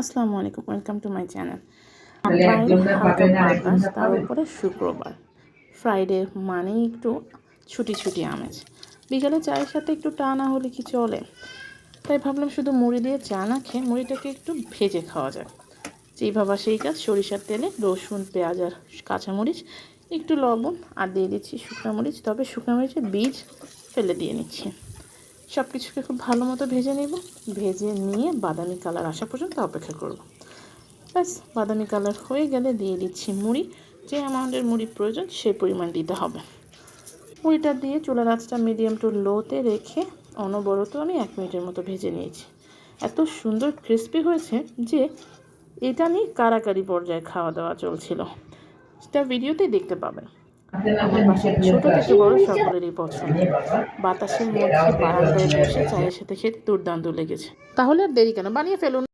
আসসালামু আলাইকুম, welcome to my channel. বাইরে হালকা বাতাস, তার উপরে শুক্রবার, ফ্রাইডে মানেই একটু ছুটি ছুটি আমেজ। বিকালে চায়ের সাথে একটু টা না হলে কি চলে, তাই ভাবলাম শুধু মুড়ি দিয়ে চা না খেয়ে মুড়িটাকে একটু ভেজে খাওয়া যায়। যেই ভাবা সেই কাজ, সরিষার তেলে রসুন, পেঁয়াজ আর কাঁচামরিচ, একটু লবণ আর দিয়ে দিচ্ছি শুকনো মরিচ, তবে শুকনো মরিচের বীজ ফেলে দিয়ে নিচ্ছি। সব কিছুকে খুব ভালো মতো ভেজে নেব। ভেজে নিয়ে বাদামি কালার আসা পর্যন্ত অপেক্ষা করব। ব্যাস বাদামি কালার হয়ে গেলে দিয়ে দিচ্ছি মুড়ি। যে অ্যামাউন্টের মুড়ি প্রয়োজন সেই পরিমাণ দিতে হবে। মুড়িটা দিয়ে চুলার আঁচটা মিডিয়াম টু লোতে রেখে অনবরত আমি 1 মিনিটের মতো ভেজে নিয়েছি। এত সুন্দর ক্রিস্পি হয়েছে যে এটা নিয়ে কারাকারি পর্যায়ে খাওয়া দাওয়া চলছিল। সেটা ভিডিওতেই দেখতে পাবেন। আমার বাসায় ছোট থেকে বড় সকলেরই পছন্দ। বাতাসের মধ্যে বারান্দায় বসে চায়ের সাথে খেতে দুর্দান্ত লেগেছে। তাহলে আর দেরি কেন, বানিয়ে ফেলুন।